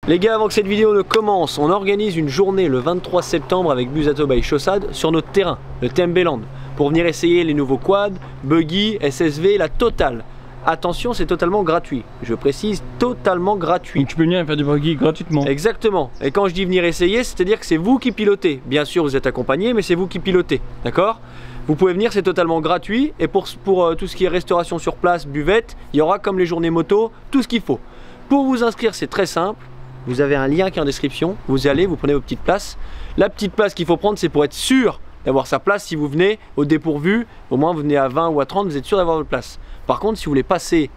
Les gars, avant que cette vidéo ne commence, on organise une journée le 23 septembre avec Busato by Chaussade sur notre terrain, le TMB Land, pour venir essayer les nouveaux quads, buggy, SSV, la totale. Attention, c'est totalement gratuit. Je précise, totalement gratuit. Donc tu peux venir faire du buggy gratuitement. Exactement. Et quand je dis venir essayer, c'est-à-dire que c'est vous qui pilotez. Bien sûr, vous êtes accompagné, mais c'est vous qui pilotez. D'accord? Vous pouvez venir, c'est totalement gratuit. Et pour tout ce qui est restauration sur place, buvette, il y aura comme les journées moto, tout ce qu'il faut. Pour vous inscrire, c'est très simple. Vous avez un lien qui est en description. Vous allez, vous prenez vos petites places. La petite place qu'il faut prendre, c'est pour être sûr d'avoir sa place. Si vous venez au dépourvu, au moins vous venez à 20 ou à 30, vous êtes sûr d'avoir votre place. Par contre, si vous voulez passer,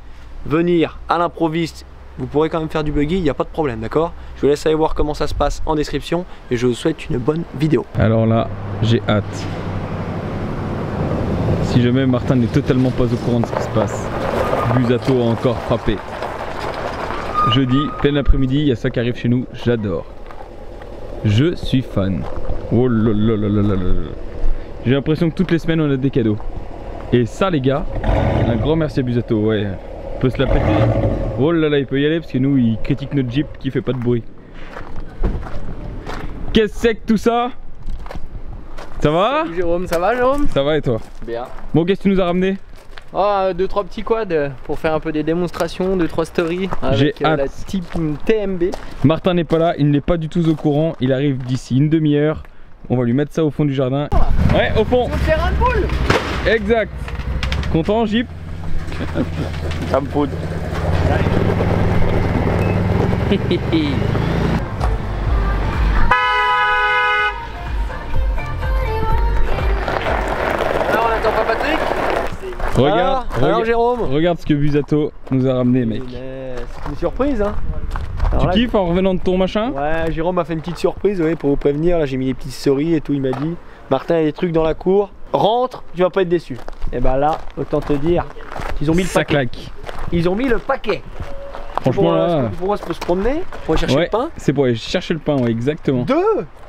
venir à l'improviste, vous pourrez quand même faire du buggy, il n'y a pas de problème, d'accord? Je vous laisse aller voir comment ça se passe en description et je vous souhaite une bonne vidéo. Alors là, j'ai hâte. Si jamais Martin n'est totalement pas au courant de ce qui se passe, Busato a encore frappé. Jeudi, plein après-midi, il y a ça qui arrive chez nous, j'adore. Je suis fan. Oh là là là là là là. J'ai l'impression que toutes les semaines on a des cadeaux. Et ça les gars, un grand merci à Busato, ouais. On peut se la péter. Oh là là, il peut y aller parce que nous il critique notre Jeep qui fait pas de bruit. Qu'est-ce que c'est que tout ça? Ça va? Salut Jérôme, ça va Jérôme? Ça va et toi? Bien. Bon, qu'est-ce que tu nous as ramené? Oh, 2-3 petits quads pour faire un peu des démonstrations, 2-3 stories avec la type TMB. Martin n'est pas là, il n'est pas du tout au courant, il arrive d'ici une demi-heure. On va lui mettre ça au fond du jardin. Ouais, au fond. On va faire un boule. Exact. Content, Jeep? Ça me poudre. Alors on attend pas Patrick? Regarde, alors Jérôme, regarde ce que Busato nous a ramené, mec. c'est une surprise, hein. Alors Tu là, kiffes en revenant de ton machin? Ouais, Jérôme m'a fait une petite surprise, ouais, pour vous prévenir. Là, j'ai mis des petites souris et tout. Il m'a dit, Martin, il y a des trucs dans la cour. Rentre, tu vas pas être déçu. Et ben là, autant te dire, ils ont mis le Ça paquet. claque. Ils ont mis le paquet. Franchement là. Pour moi, ça peut se promener. Pour aller chercher Ouais, le pain. c'est pour aller chercher le pain, ouais, exactement.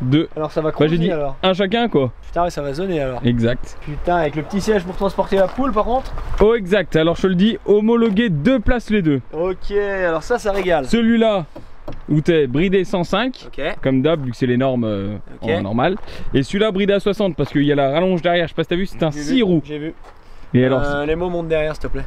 Deux. Alors ça va Bah j'ai croiser dit alors. un chacun quoi. Putain, ouais, ça va sonner alors. Exact. Putain, avec le petit siège pour transporter la poule par contre. Oh exact, alors je te le dis, homologué 2 places les deux. Ok, alors ça régale. Celui-là où t'es bridé 105, Ok. comme d'hab vu que c'est les normes en normal. Et celui-là bridé à 60 parce qu'il y a la rallonge derrière, je sais pas si t'as vu, c'est un 6 roues. J'ai vu. Et alors Les mots montent derrière s'il te plaît.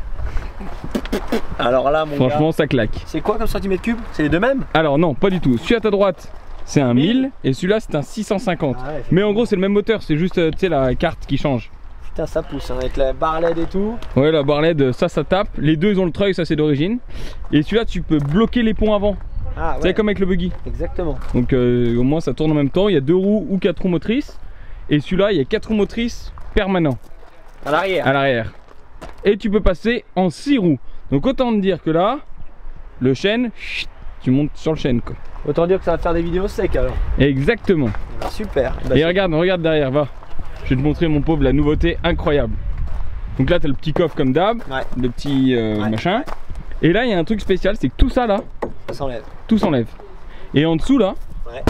Alors là mon franchement gars, ça claque. c'est quoi comme centimètre cube? C'est les deux mêmes? Alors non, pas du tout. Celui à ta droite, c'est un 1000 et celui-là c'est un 650. Ah ouais, mais en gros c'est le même moteur, c'est juste tu sais la carte qui change. putain ça pousse hein, avec la barre LED et tout. Ouais, la barre LED, ça tape. Les deux ils ont le treuil, ça c'est d'origine. Et celui-là tu peux bloquer les ponts avant. Ah C'est ouais. comme avec le buggy. Exactement. Donc au moins ça tourne en même temps. Il y a 2 roues ou 4 roues motrices. Et celui-là il y a 4 roues motrices permanents À l'arrière. à l'arrière. Et tu peux passer en 6 roues. Donc autant te dire que là, le chêne, chut, tu montes sur le chêne quoi. Autant dire que ça va faire des vidéos secs alors. Exactement. Bah, super. Et regarde derrière, va. Je vais te montrer mon pauvre la nouveauté incroyable. Donc là tu as le petit coffre comme d'hab, Ouais. le petit machin. Et là il y a un truc spécial, c'est que tout ça là, Ça s'enlève. tout s'enlève. Et en dessous là, Ouais.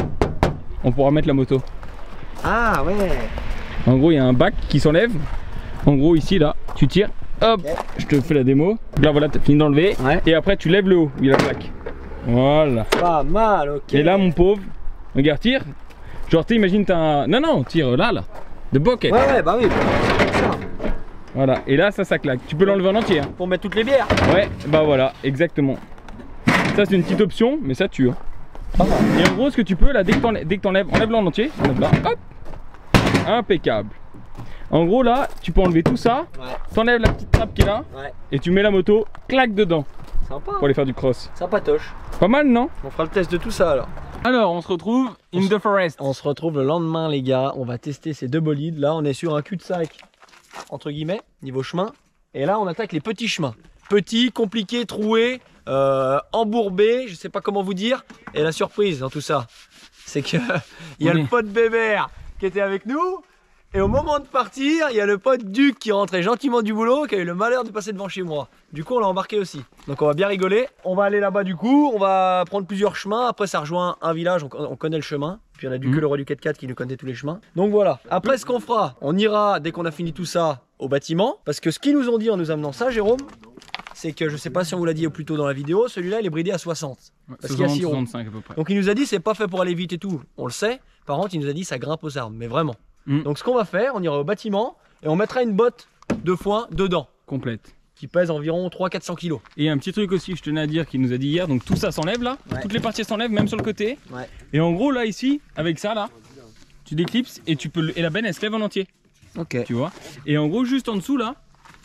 on pourra mettre la moto. Ah ouais. En gros il y a un bac qui s'enlève. En gros ici là, tu tires, hop, Ok. je te fais la démo. Là voilà, tu as fini d'enlever. Ouais. Et après tu lèves le haut, où il y a la plaque. Voilà. Pas mal, ok. Et là mon pauvre, regarde, tire. Genre tu imagines t'as un... Non, tire là. De bucket. Ouais, bah oui. Voilà, et là ça claque. Tu peux l'enlever en entier. Hein. Pour mettre toutes les bières. Ouais, bah voilà, exactement. Ça c'est une petite option, mais ça tue. Hein. Et en gros ce que tu peux là, dès que t'enlèves, enlève-le en entier, enlève-la, hop. Impeccable. En gros là, tu peux enlever tout ça, Ouais. t'enlèves la petite trappe qui est là, Ouais. et tu mets la moto, claque dedans, Sympa. pour aller faire du cross. Sympatoche. Pas mal non? On fera le test de tout ça alors. Alors on se retrouve in the forest. On se retrouve le lendemain les gars. On va tester ces deux bolides. Là on est sur un cul-de-sac entre guillemets, niveau chemin. Et là on attaque les petits chemins. Petits, compliqués, troués, embourbés, je sais pas comment vous dire. Et la surprise dans tout ça, c'est que il y a le pote Bébert qui était avec nous. Et au moment de partir, il y a le pote Duc qui rentrait gentiment du boulot, qui a eu le malheur de passer devant chez moi. Du coup, on l'a embarqué aussi. Donc on va bien rigoler. On va aller là-bas du coup, on va prendre plusieurs chemins. Après, ça rejoint un village, on connaît le chemin. Puis on a que le roi du 4x4 qui nous connaît tous les chemins. Donc voilà. Après, ce qu'on fera, on ira, dès qu'on a fini tout ça, au bâtiment. Parce que ce qu'ils nous ont dit en nous amenant ça, Jérôme, c'est que je sais pas si on vous l'a dit plus tôt dans la vidéo, celui-là il est bridé à 60. Ouais, parce qu'il y a 6 roues. 65 à peu près. Donc il nous a dit c'est pas fait pour aller vite et tout, on le sait. Par contre il nous a dit ça grimpe aux arbres, mais vraiment. Donc ce qu'on va faire, on ira au bâtiment et on mettra une botte de foin dedans. Complète. Qui pèse environ 300-400 kg. Et un petit truc aussi, je tenais à dire, qu'il nous a dit hier, donc tout ça s'enlève là, toutes les parties s'enlèvent, même sur le côté. Ouais. Et en gros là ici, avec ça là, tu déclipses et tu peux et la benne elle se lève en entier. Ok. Tu vois. Et en gros juste en dessous là,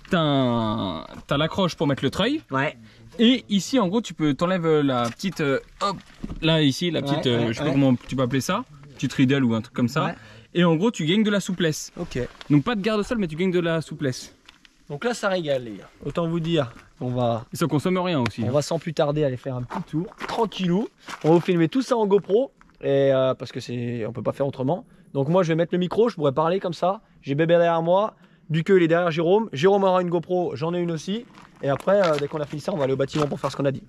t'as l'accroche pour mettre le treuil. Ouais. Et ici en gros tu peux t'enlèves la petite hop là ici la petite je sais pas comment tu peux appeler ça, petite ridelle ou un truc comme ça. Ouais. Et en gros tu gagnes de la souplesse. Ok. Donc pas de garde-sol mais tu gagnes de la souplesse. Donc là ça régale les gars. Autant vous dire on va. Et ça consomme rien aussi. On va sans plus tarder aller faire un petit tour tranquillou. On va vous filmer tout ça en GoPro et parce que on peut pas faire autrement. Donc moi je vais mettre le micro, je pourrais parler comme ça. J'ai bébé derrière moi. Duqueux il est derrière Jérôme. Jérôme aura une GoPro, j'en ai une aussi. Et après, dès qu'on a fini ça, on va aller au bâtiment pour faire ce qu'on a dit.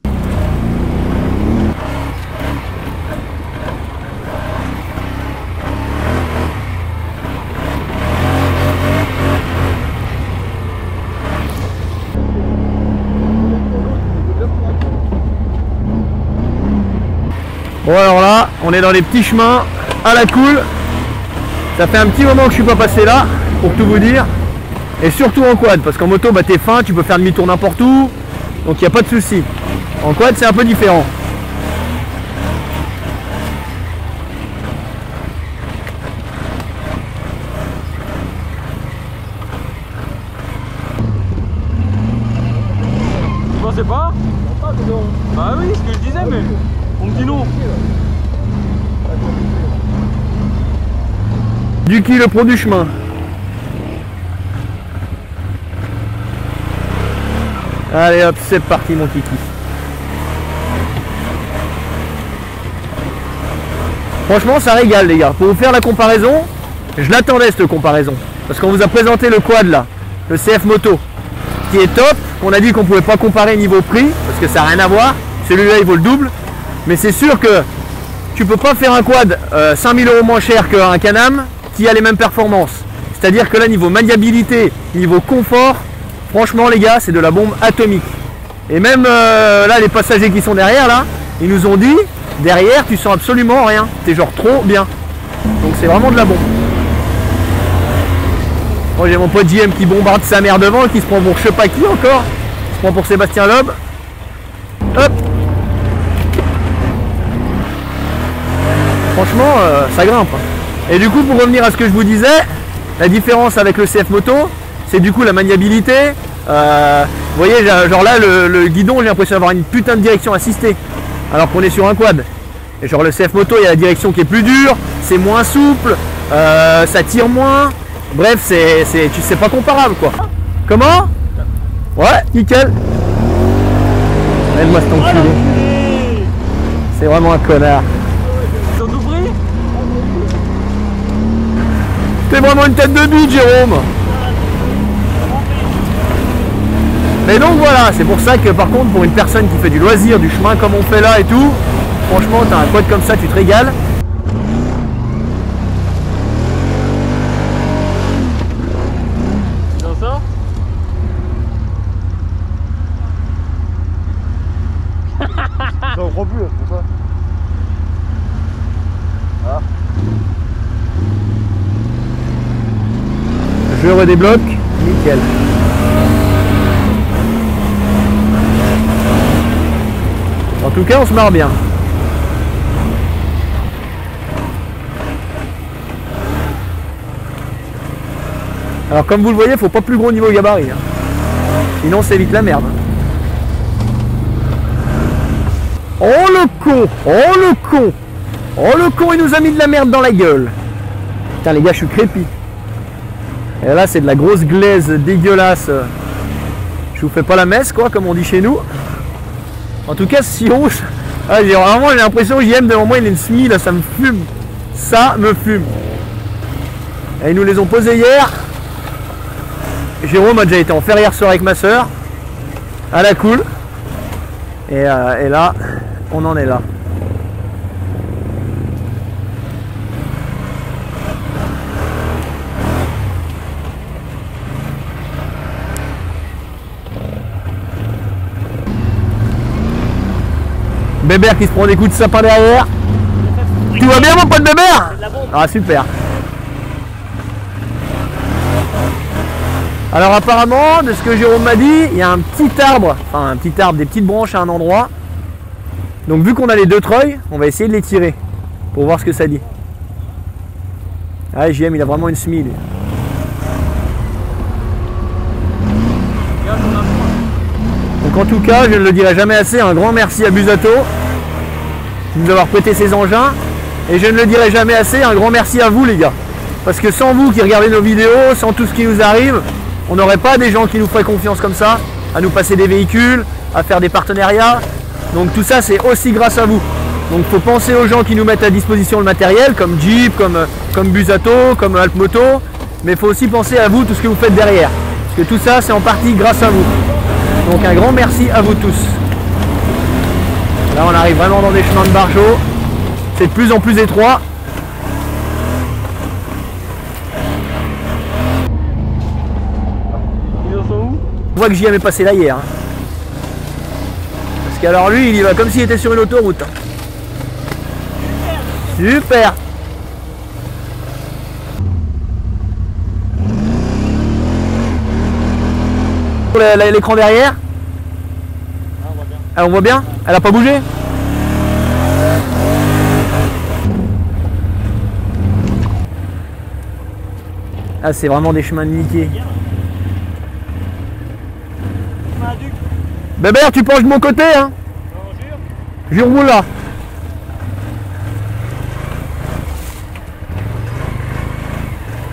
Bon alors là, on est dans les petits chemins à la cool. Ça fait un petit moment que je suis pas passé là, pour tout vous dire. Et surtout en quad, parce qu'en moto, bah, t'es fin, tu peux faire demi-tour n'importe où, donc il n'y a pas de souci. En quad, c'est un peu différent. Tu pensais pas? Bah oui, ce que je disais, mais on me dit non. Duki, le pro du chemin. Allez hop, c'est parti mon kiki. Franchement ça régale les gars. Pour vous faire la comparaison, je l'attendais cette comparaison. Parce qu'on vous a présenté le quad là, le CF Moto, qui est top. On a dit qu'on pouvait pas comparer niveau prix, parce que ça n'a rien à voir. Celui-là il vaut le double. Mais c'est sûr que tu peux pas faire un quad 5000 € moins cher qu'un Can-Am qui a les mêmes performances. C'est-à-dire que là niveau maniabilité, niveau confort, franchement les gars, c'est de la bombe atomique. Et même là, les passagers qui sont derrière là, ils nous ont dit, derrière tu sens absolument rien. T'es genre trop bien. Donc c'est vraiment de la bombe. Moi j'ai mon pote JM qui bombarde sa mère devant, qui se prend pour je sais pas qui encore. Il se prend pour Sébastien Loeb. Hop. Franchement, ça grimpe. Et du coup, pour revenir à ce que je vous disais, la différence avec le CF Moto, c'est du coup la maniabilité. Vous voyez, genre là, le guidon, j'ai l'impression d'avoir une putain de direction assistée. Alors qu'on est sur un quad. Et genre le CF Moto, il y a la direction qui est plus dure, c'est moins souple, ça tire moins. Bref, c'est pas comparable quoi. Comment? Ouais, nickel. Aide-moi cet enculé. C'est vraiment un connard. Ils ont tout pris? T'es vraiment une tête de bite, Jérôme. Mais donc voilà, c'est pour ça que par contre pour une personne qui fait du loisir, du chemin comme on fait là et tout, franchement t'as un quad comme ça, tu te régales. C'est dans ça? Ça on prend plus, c'est pour ça. Ah. Je redébloque, nickel. En tout cas, on se marre bien. Alors comme vous le voyez, il faut pas plus gros niveau gabarit. Hein. Sinon c'est vite la merde. Oh le con! Oh le con! Oh le con, il nous a mis de la merde dans la gueule. Putain les gars, je suis crépi. Et là c'est de la grosse glaise dégueulasse. Je vous fais pas la messe quoi, comme on dit chez nous. En tout cas, si on... Ah, j'ai vraiment l'impression que JM devant moi, il est une SMI, là, ça me fume. Ça me fume. Et ils nous les ont posés hier. Jérôme a déjà été en fer hier soir avec ma soeur. À la cool. Et là, on en est là. Bébert qui se prend des coups de sapin derrière. Tu vois bien mon pote Bébert? Ah super. Alors apparemment, de ce que Jérôme m'a dit, il y a un petit arbre, enfin un petit arbre, des petites branches à un endroit. Donc vu qu'on a les deux treuils, on va essayer de les tirer pour voir ce que ça dit. Ah JM il a vraiment une semis lui. Donc en tout cas, je ne le dirai jamais assez, un grand merci à Busato de nous avoir prêté ses engins. Et je ne le dirai jamais assez, un grand merci à vous les gars. Parce que sans vous qui regardez nos vidéos, sans tout ce qui nous arrive, on n'aurait pas des gens qui nous feraient confiance comme ça, à nous passer des véhicules, à faire des partenariats. Donc tout ça c'est aussi grâce à vous. Donc il faut penser aux gens qui nous mettent à disposition le matériel, comme Jeep, comme Busato, comme Alpmoto. Mais il faut aussi penser à vous, tout ce que vous faites derrière. Parce que tout ça c'est en partie grâce à vous. Donc un grand merci à vous tous. Là on arrive vraiment dans des chemins de bargeaux. C'est de plus en plus étroit. Ils en sont où? On voit que JM est passé là hier. Hein. Parce qu'alors lui il y va comme s'il était sur une autoroute. Super. L'écran derrière. Ah, on voit bien. Elle a pas bougé. Ah c'est vraiment des chemins de niqués. Bébert tu penches de mon côté hein. Jure vous là.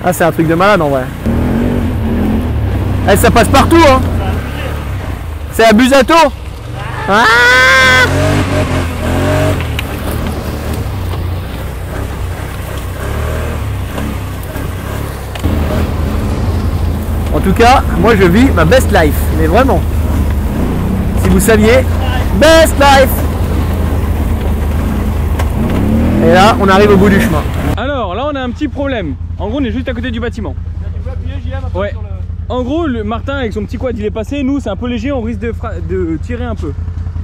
Ah c'est un truc de malade en vrai. Eh, ça passe partout hein. C'est à Busato. Ah en tout cas, moi je vis ma best life, mais vraiment. Si vous saviez, best life. Et là, on arrive au bout du chemin. Alors là, on a un petit problème. En gros, on est juste à côté du bâtiment. Ouais. En gros, le Martin avec son petit quad, il est passé. Nous, c'est un peu léger, on risque de tirer un peu.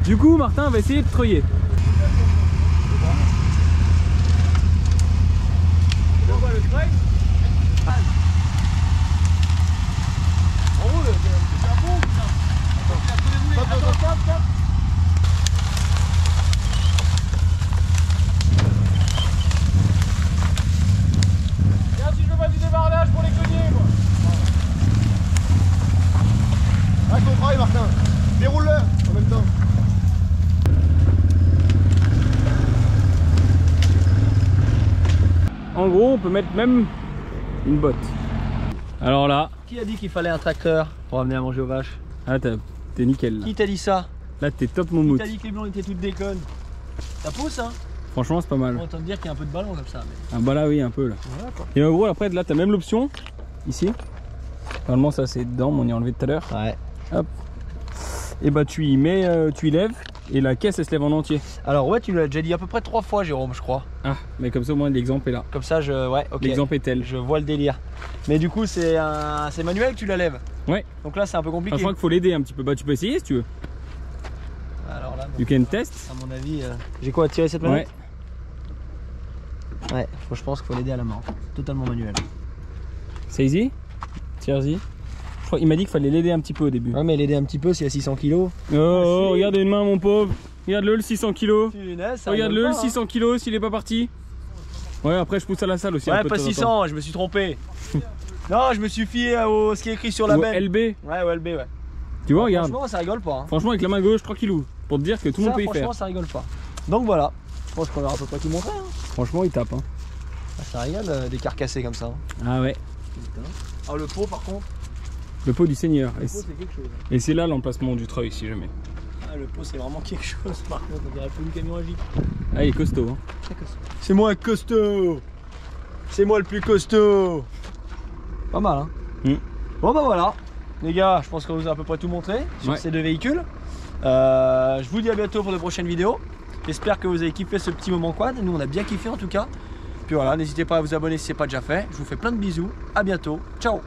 Du coup, Martin va essayer de treuiller. Martin, déroule-le en même temps. En gros, on peut mettre même une botte. Alors là. Qui a dit qu'il fallait un tracteur pour amener à manger aux vaches? Ah, t'es nickel là. Qui t'a dit ça? Là, t'es top mon Qui mout. t'a dit que les blancs étaient toutes déconnes? Ça pousse hein? Franchement, c'est pas mal. On entend dire qu'il y a un peu de ballon comme ça. Mais... Ah bah là, oui, un peu là. Voilà, quoi. Et en gros, après, là, t'as même l'option ici. Normalement, ça c'est dedans, mais on y a enlevé tout à l'heure. Ouais. Hop. Et bah, tu y mets, tu y lèves. Et la caisse elle se lève en entier. Alors ouais tu me l'as déjà dit à peu près 3 fois Jérôme je crois. Ah mais comme ça au moins l'exemple est là. Comme ça je... Ouais ok. L'exemple est tel. Je vois le délire. Mais du coup c'est manuel que tu la lèves. Ouais. Donc là c'est un peu compliqué. Enfin, je crois qu'il faut l'aider un petit peu. Bah tu peux essayer si tu veux. Alors là You can test. à mon avis j'ai quoi à tirer cette manette? Ouais je pense qu'il faut l'aider à la main. Totalement manuel. C'est easy. Tire-y. Il m'a dit qu'il fallait l'aider un petit peu au début. Ouais mais l'aider un petit peu c'est à 600 kg. Oh, regarde une main mon pauvre. Regarde-le le 600 kg. Regarde-le le 600 kg s'il est pas parti. Ouais après je pousse à la salle aussi. Ouais un peu pas de temps en 600 temps. je me suis trompé. Non je me suis fié à ce qui est écrit sur la Ou benne. LB. Ouais ou LB ouais. Tu vois regarde. Franchement ça rigole pas hein. Franchement avec la main gauche tranquillou. Pour te dire que tout le monde peut y faire. Franchement ça rigole pas. Donc voilà. Je pense qu'on va à peu près tout montrer hein. Franchement il tape hein. Ah, ça rigole des carcassés comme ça. Hein. Ah ouais. Putain. Ah le pot par contre. Le pot du Seigneur. Le pot c'est quelque chose. Et c'est là l'emplacement du treuil si jamais. Ah le pot c'est vraiment quelque chose par contre, on dirait plus du camion à vide. Ah il est costaud hein. C'est moi costaud. C'est moi le plus costaud. Pas mal hein. Bon bah voilà. Les gars, je pense qu'on vous a à peu près tout montré sur ces deux véhicules. Je vous dis à bientôt pour de prochaines vidéos. J'espère que vous avez kiffé ce petit moment quad. Nous on a bien kiffé en tout cas. Puis voilà, n'hésitez pas à vous abonner si ce n'est pas déjà fait. Je vous fais plein de bisous. À bientôt. Ciao.